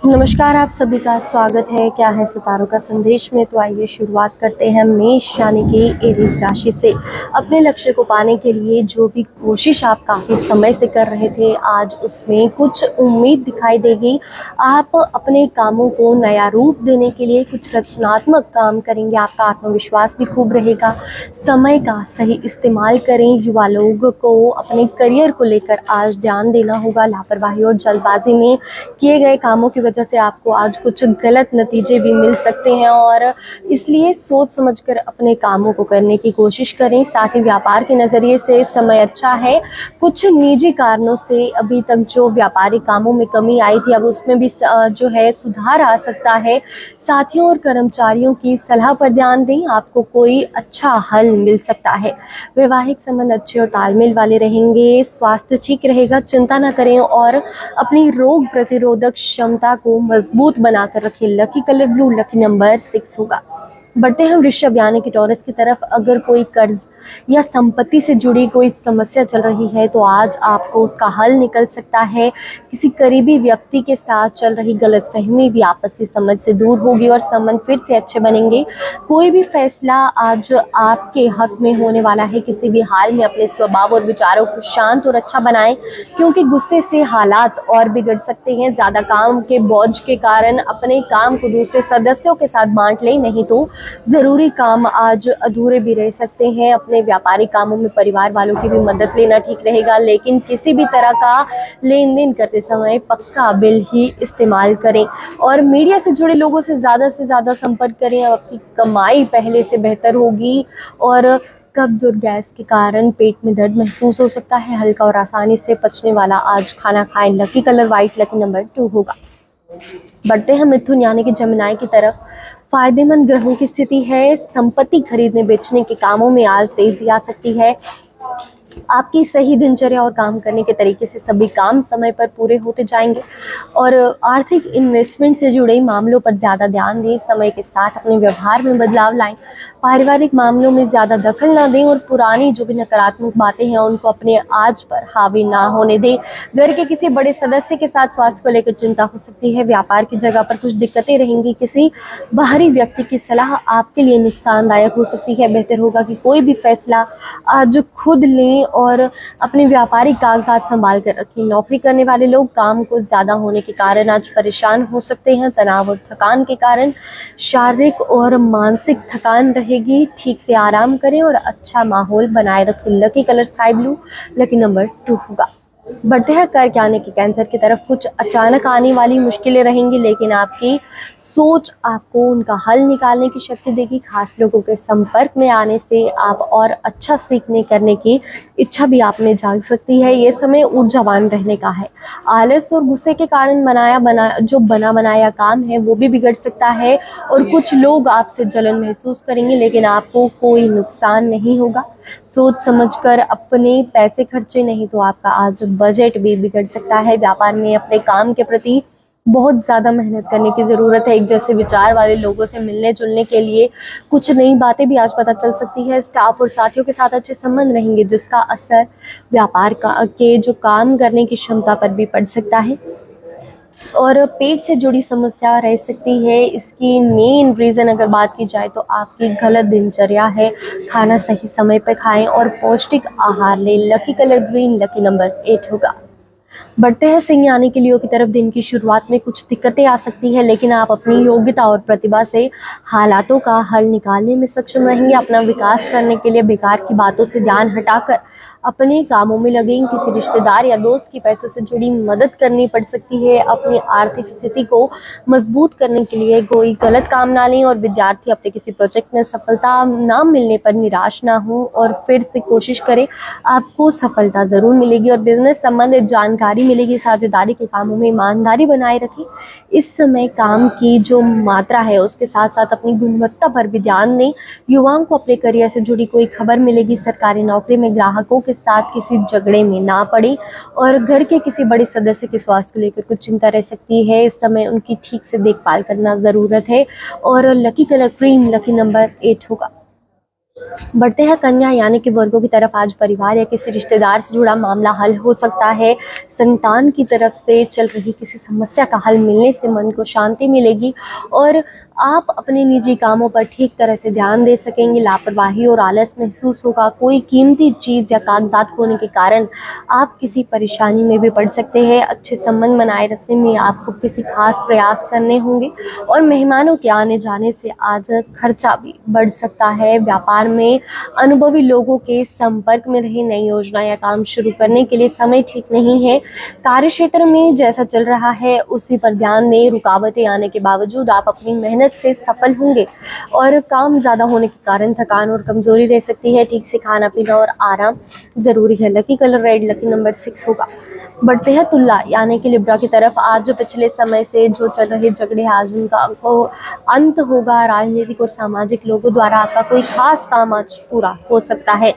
नमस्कार, आप सभी का स्वागत है। क्या है सितारों का संदेश में, तो आइए शुरुआत करते हैं मेष यानी कि एरीज राशि से। अपने लक्ष्य को पाने के लिए जो भी कोशिश आप काफ़ी समय से कर रहे थे, आज उसमें कुछ उम्मीद दिखाई देगी। आप अपने कामों को नया रूप देने के लिए कुछ रचनात्मक काम करेंगे। आपका आत्मविश्वास भी खूब रहेगा। समय का सही इस्तेमाल करें। युवा लोग को अपने करियर को लेकर आज ध्यान देना होगा। लापरवाही और जल्दबाजी में किए गए कामों की वजह से आपको आज कुछ गलत नतीजे भी मिल सकते हैं, और इसलिए सोच समझकर अपने कामों को करने की कोशिश करें। साथ ही व्यापार के नज़रिए से समय अच्छा है। कुछ निजी कारणों से अभी तक जो व्यापारिक कामों में कमी आई थी, अब उसमें भी जो है सुधार आ सकता है। साथियों और कर्मचारियों की सलाह पर ध्यान दें, आपको कोई अच्छा हल मिल सकता है। वैवाहिक संबंध अच्छे और तालमेल वाले रहेंगे। स्वास्थ्य ठीक रहेगा, चिंता न करें और अपनी रोग प्रतिरोधक क्षमता को मजबूत बनाकर रखें। Lucky colour blue, lucky number 6 होगा। बढ़ते हैं वृषभ यानी कि टॉरस की तरफ। अगर कोई कर्ज या संपत्ति से जुड़ी कोई समस्या चल रही है, तो आज आपको उसका हल निकल सकता है। किसी करीबी व्यक्ति के साथ चल रही गलतफहमी भी आपसी समझ से दूर होगी और संबंध फिर से अच्छे बनेंगे। कोई भी फैसला आज आपके हक में होने वाला है। किसी भी हाल में अपने स्वभाव और विचारों को शांत और अच्छा बनाएं, क्योंकि गुस्से से हालात और बिगड़ सकते हैं। ज्यादा काम के बोझ के कारण अपने काम को दूसरे सदस्यों के साथ बांट लें, नहीं तो जरूरी काम आज अधूरे भी रह सकते हैं। अपने व्यापारिक कामों में परिवार वालों की भी मदद लेना ठीक रहेगा, लेकिन किसी भी तरह का लेन देन करते समय पक्का बिल ही इस्तेमाल करें और मीडिया से जुड़े लोगों से ज़्यादा संपर्क करें। आपकी कमाई पहले से बेहतर होगी और कब्ज और गैस के कारण पेट में दर्द महसूस हो सकता है। हल्का और आसानी से पचने वाला आज खाना खाएं। Lucky colour white, lucky number 2 होगा। बढ़ते हैं मिथुन यानी कि जमुनाई की तरफ। फायदेमंद ग्रहों की स्थिति है। संपत्ति खरीदने बेचने के कामों में आज तेजी आ सकती है। आपकी सही दिनचर्या और काम करने के तरीके से सभी काम समय पर पूरे होते जाएंगे और आर्थिक इन्वेस्टमेंट से जुड़े मामलों पर ज़्यादा ध्यान दें। समय के साथ अपने व्यवहार में बदलाव लाएं। पारिवारिक मामलों में ज़्यादा दखल ना दें और पुरानी जो भी नकारात्मक बातें हैं उनको अपने आज पर हावी ना होने दें। घर के किसी बड़े सदस्य के साथ स्वास्थ्य को लेकर चिंता हो सकती है। व्यापार की जगह पर कुछ दिक्कतें रहेंगी। किसी बाहरी व्यक्ति की सलाह आपके लिए नुकसानदायक हो सकती है। बेहतर होगा कि कोई भी फैसला आज खुद लें और अपने व्यापारिक कागजात संभाल कर रखें। नौकरी करने वाले लोग काम को ज्यादा होने के कारण आज परेशान हो सकते हैं। तनाव और थकान के कारण शारीरिक और मानसिक थकान रहेगी। ठीक से आराम करें और अच्छा माहौल बनाए रखें। Lucky colour sky blue, lucky number 2 होगा। बढ़ते हैं कर्क यानी कि कैंसर की तरफ। कुछ अचानक आने वाली मुश्किलें रहेंगी, लेकिन आपकी सोच आपको उनका हल निकालने की शक्ति देगी। खास लोगों के संपर्क में आने से आप और अच्छा सीखने करने की इच्छा भी आप में जाग सकती है। ये समय ऊर्जावान रहने का है। आलस और गुस्से के कारण बना बनाया काम है वो भी बिगड़ सकता है और कुछ लोग आपसे जलन महसूस करेंगे, लेकिन आपको कोई नुकसान नहीं होगा। सोच समझकर अपने पैसे खर्चे, नहीं तो आपका आज बजट भी बिगड़ सकता है। व्यापार में अपने काम के प्रति बहुत ज़्यादा मेहनत करने की ज़रूरत है। एक जैसे विचार वाले लोगों से मिलने जुलने के लिए कुछ नई बातें भी आज पता चल सकती है। स्टाफ और साथियों के साथ अच्छे संबंध रहेंगे, जिसका असर व्यापार के जो काम करने की क्षमता पर भी पड़ सकता है और पेट से जुड़ी समस्या रह सकती है। इसकी मेन रीज़न अगर बात की जाए तो आपकी गलत दिनचर्या है। खाना सही समय पर खाएं और पौष्टिक आहार लें। Lucky colour green, lucky number 8 होगा। बढ़ते हैं सिंह यानी कि लियो की तरफ। दिन की शुरुआत में कुछ दिक्कतें आ सकती है, लेकिन आप अपनी योग्यता और प्रतिभा से हालातों का हल निकालने में सक्षम रहेंगे। अपना विकास करने के लिए बेकार की बातों से ध्यान हटाकर अपने कामों में लगें। किसी रिश्तेदार या दोस्त की पैसों से जुड़ी मदद करनी पड़ सकती है। अपनी आर्थिक स्थिति को मजबूत करने के लिए कोई गलत काम ना लें और विद्यार्थी अपने किसी प्रोजेक्ट में सफलता ना मिलने पर निराश ना हो और फिर से कोशिश करें, आपको सफलता जरूर मिलेगी और बिजनेस संबंधित जानकारी मिलेगी। साझेदारी के कामों में ईमानदारी बनाए रखें। इस समय काम की जो मात्रा है उसके साथ साथ अपनी गुणवत्ता पर भी ध्यान दें। युवाओं को अपने करियर से जुड़ी कोई खबर मिलेगी। सरकारी नौकरी में ग्राहकों के साथ किसी झगड़े में ना पड़े और घर के किसी बड़े सदस्य के स्वास्थ्य को लेकर कुछ चिंता रह सकती है। इस समय उनकी ठीक से देखभाल करना जरूरत है और lucky colour cream, lucky number 8 होगा। बढ़ते हैं कन्या यानी कि वर्गों की तरफ। आज परिवार या किसी रिश्तेदार से जुड़ा मामला हल हो सकता है। संतान की तरफ से चल रही किसी समस्या का हल मिलने से मन को शांति मिलेगी और आप अपने निजी कामों पर ठीक तरह से ध्यान दे सकेंगे। लापरवाही और आलस महसूस होगा। कोई कीमती चीज़ या कागजात खोने के कारण आप किसी परेशानी में भी पड़ सकते हैं। अच्छे संबंध बनाए रखने में आपको किसी खास प्रयास करने होंगे और मेहमानों के आने जाने से आज खर्चा भी बढ़ सकता है। व्यापार में अनुभवी लोगों के संपर्क में रहे। नई योजना या काम शुरू करने के लिए समय ठीक नहीं है। कार्य क्षेत्र में जैसा चल रहा है उसी पर ध्यान दें। रुकावटें आने के बावजूद आप अपनी मेहनत से सफल होंगे और काम ज़्यादा होने के कारण थकान और कमजोरी रह सकती है। ठीक से खाना पीना और आराम जरूरी है। Lucky colour red, lucky number 6 होगा। बढ़ते हैं तुला यानी कि लिब्रा की तरफ। आज जो पिछले समय से जो चल रहे झगड़े हैं आज उनका अंत होगा। राजनीतिक और सामाजिक लोगों द्वारा आपका कोई खास काम आज पूरा हो सकता है।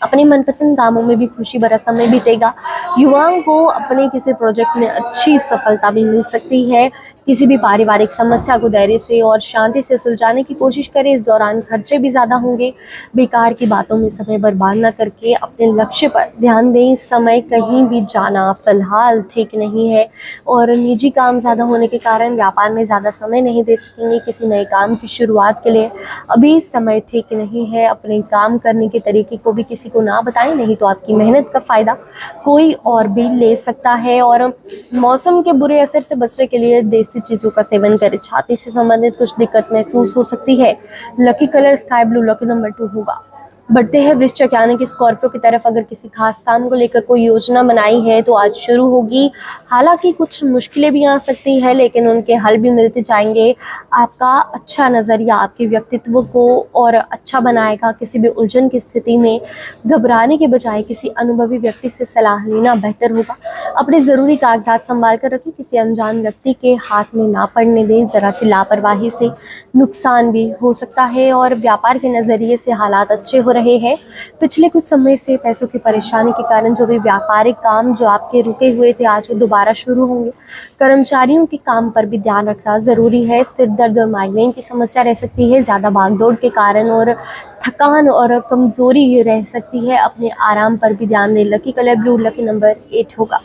अपने मनपसंद कामों में भी खुशी भरा समय बीतेगा। युवाओं को अपने किसी प्रोजेक्ट में अच्छी सफलता भी मिल सकती है। किसी भी पारिवारिक समस्या को धैर्य से और शांति से सुलझाने की कोशिश करें। इस दौरान खर्चे भी ज़्यादा होंगे। बेकार की बातों में समय बर्बाद न करके अपने लक्ष्य पर ध्यान दें। समय कहीं भी जाना फिलहाल ठीक नहीं है और निजी काम ज़्यादा होने के कारण व्यापार में ज़्यादा समय नहीं दे सकेंगे। किसी नए काम की शुरुआत के लिए अभी समय ठीक नहीं है। अपने काम करने के तरीके को भी किसी को ना बताएं, नहीं तो आपकी मेहनत का फायदा कोई और भी ले सकता है। और मौसम के बुरे असर से बचने के लिए देसी चीजों का सेवन करें। छाती से संबंधित कुछ दिक्कत महसूस हो सकती है। Lucky colour sky blue, lucky number 2 होगा। बढ़ते हैं वृश्चिक यानी कि स्कॉर्पियो की तरफ। अगर किसी खास काम को लेकर कोई योजना बनाई है तो आज शुरू होगी। हालांकि कुछ मुश्किलें भी आ सकती है लेकिन उनके हल भी मिलते जाएंगे। आपका अच्छा नज़रिया आपके व्यक्तित्व को और अच्छा बनाएगा। किसी भी उलझन की स्थिति में घबराने के बजाय किसी अनुभवी व्यक्ति से सलाह लेना बेहतर होगा। अपने ज़रूरी कागजात संभाल कर रखें। किसी अनजान व्यक्ति के हाथ में ना पड़ने दें। ज़रा सी लापरवाही से नुकसान भी हो सकता है। और व्यापार के नज़रिए से हालात अच्छे हो रहे हैं। पिछले कुछ समय से पैसों की परेशानी के कारण जो भी व्यापारिक काम जो आपके रुके हुए थे आज वो दोबारा शुरू होंगे। कर्मचारियों के काम पर भी ध्यान रखना जरूरी है। सिर दर्द और माइग्रेन की समस्या रह सकती है ज़्यादा भागदौड़ के कारण और थकान और कमजोरी रह सकती है। अपने आराम पर भी ध्यान दें। Lucky colour blue, lucky number 8 होगा।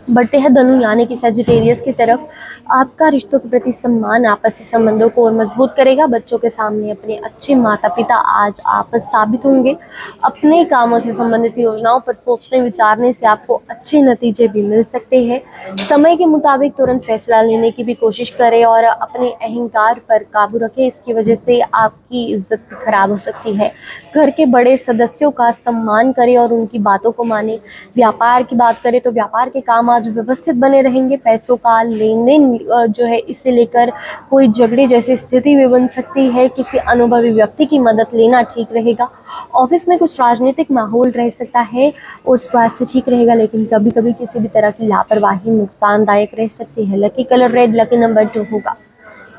बढ़ते हैं धनु यानी कि सजिटेरियस की तरफ। आपका रिश्तों के प्रति सम्मान आपसी संबंधों को और मजबूत करेगा। बच्चों के सामने अपने अच्छे माता पिता आज आप साबित होंगे। अपने कामों से संबंधित योजनाओं पर सोचने विचारने से आपको अच्छे नतीजे भी मिल सकते हैं। समय के मुताबिक तुरंत फैसला लेने की भी कोशिश करें और अपने अहंकार पर काबू रखें। इसकी वजह से आपकी इज्जत खराब हो सकती है। घर के बड़े सदस्यों का सम्मान करें और उनकी बातों को माने। व्यापार की बात करें तो व्यापार के काम आज व्यवस्थित बने रहेंगे। पैसों का लेन देन जो है इसे लेकर कोई झगड़े जैसी स्थिति भी बन सकती है। किसी अनुभवी व्यक्ति की मदद लेना ठीक रहेगा। ऑफिस में कुछ राजनीतिक माहौल रह सकता है और स्वास्थ्य ठीक रहेगा लेकिन कभी कभी किसी भी तरह की लापरवाही नुकसानदायक रह सकती है। Lucky colour red, lucky number 2 होगा।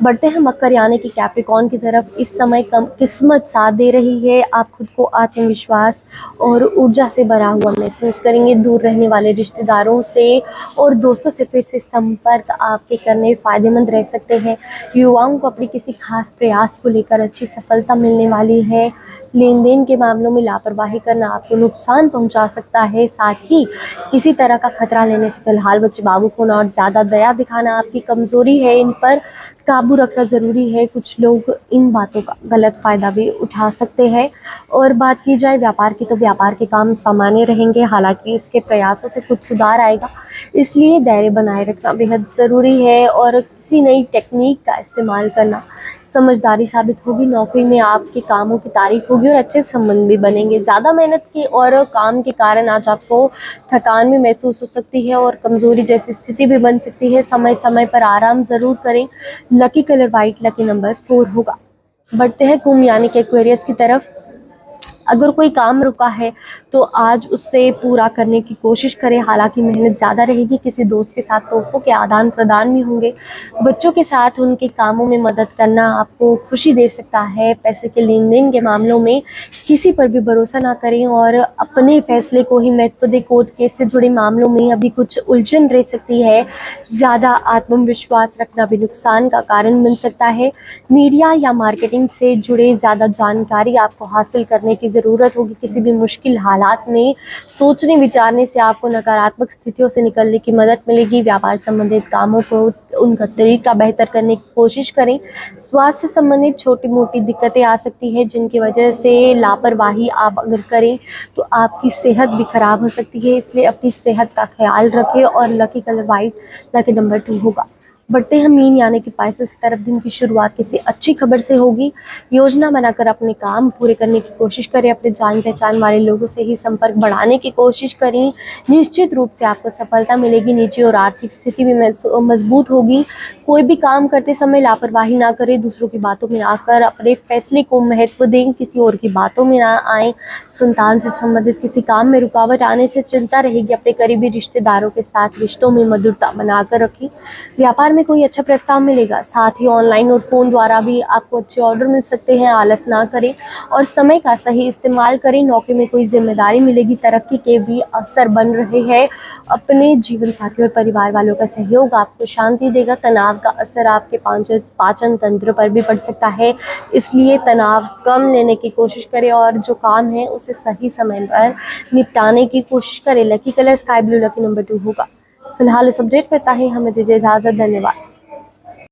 बढ़ते हैं मकर यानी कि कैप्रिकॉर्न की तरफ। इस समय कम किस्मत साथ दे रही है। आप खुद को आत्मविश्वास और ऊर्जा से भरा हुआ महसूस करेंगे। दूर रहने वाले रिश्तेदारों से और दोस्तों से फिर से संपर्क आपके करने फायदेमंद रह सकते हैं। युवाओं को अपने किसी खास प्रयास को लेकर अच्छी सफलता मिलने वाली है। लेन देन के मामलों में लापरवाही करना आपको नुकसान पहुंचा सकता है। साथ ही किसी तरह का खतरा लेने से फिलहाल बच्चे बाबू होना और ज़्यादा दया दिखाना आपकी कमजोरी है। इन पर काबू रखना ज़रूरी है। कुछ लोग इन बातों का गलत फ़ायदा भी उठा सकते हैं। और बात की जाए व्यापार की तो व्यापार के काम सामान्य रहेंगे। हालांकि इसके प्रयासों से कुछ सुधार आएगा इसलिए धैर्य बनाए रखना बेहद ज़रूरी है। और किसी नई टेक्निक का इस्तेमाल करना समझदारी साबित होगी। नौकरी में आपके कामों की तारीफ होगी और अच्छे संबंध भी बनेंगे। ज़्यादा मेहनत के और काम के कारण आज आपको थकान भी महसूस हो सकती है और कमजोरी जैसी स्थिति भी बन सकती है। समय समय पर आराम ज़रूर करें। Lucky colour white, lucky number 4 होगा। बढ़ते हैं कुंभ यानी कि एक्वेरियस की तरफ। अगर कोई काम रुका है तो आज उससे पूरा करने की कोशिश करें। हालांकि मेहनत ज़्यादा रहेगी, किसी दोस्त के साथ तोहफ़ों के आदान प्रदान भी होंगे। बच्चों के साथ उनके कामों में मदद करना आपको खुशी दे सकता है। पैसे के लेन देन के मामलों में किसी पर भी भरोसा ना करें और अपने फैसले को ही महत्व दें। कोर्ट केस से जुड़े मामलों में अभी कुछ उलझन रह सकती है। ज़्यादा आत्मविश्वास रखना भी नुकसान का कारण बन सकता है। मीडिया या मार्केटिंग से जुड़े ज़्यादा जानकारी आपको हासिल करने की ज़रूरत होगी। किसी भी मुश्किल हालात में सोचने विचारने से आपको नकारात्मक स्थितियों से निकलने की मदद मिलेगी। व्यापार संबंधित कामों को उनका तरीका बेहतर करने की कोशिश करें। स्वास्थ्य से संबंधित छोटी मोटी दिक्कतें आ सकती है जिनकी वजह से लापरवाही आप अगर करें तो आपकी सेहत भी खराब हो सकती है, इसलिए अपनी सेहत का ख्याल रखें। और lucky colour white, lucky number 2 होगा। बढ़ते हैं मीन यानी कि पाइसेस की तरफ। दिन की शुरुआत किसी अच्छी खबर से होगी। योजना बनाकर अपने काम पूरे करने की कोशिश करें। अपने जान पहचान वाले लोगों से ही संपर्क बढ़ाने की कोशिश करें। निश्चित रूप से आपको सफलता मिलेगी। निजी और आर्थिक स्थिति भी मजबूत होगी। कोई भी काम करते समय लापरवाही ना करें। दूसरों की बातों में आकर अपने फैसले को महत्व दें। किसी और की बातों में ना आए। संतान से संबंधित किसी काम में रुकावट आने से चिंता रहेगी। अपने करीबी रिश्तेदारों के साथ रिश्तों में मधुरता बनाकर रखें। व्यापार में कोई अच्छा प्रस्ताव मिलेगा। साथ ही ऑनलाइन और फ़ोन द्वारा भी आपको अच्छे ऑर्डर मिल सकते हैं। आलस ना करें और समय का सही इस्तेमाल करें। नौकरी में कोई जिम्मेदारी मिलेगी। तरक्की के भी अवसर बन रहे हैं। अपने जीवन साथी और परिवार वालों का सहयोग आपको शांति देगा। तनाव का असर आपके पाचन तंत्र पर भी पड़ सकता है, इसलिए तनाव कम लेने की कोशिश करें और जो काम है उसे सही समय पर निपटाने की कोशिश करें। Lucky colour sky blue, lucky number 2 होगा। फिलहाल इस अपडेट पे इतना ही। हमें दीजिए इजाज़त। धन्यवाद।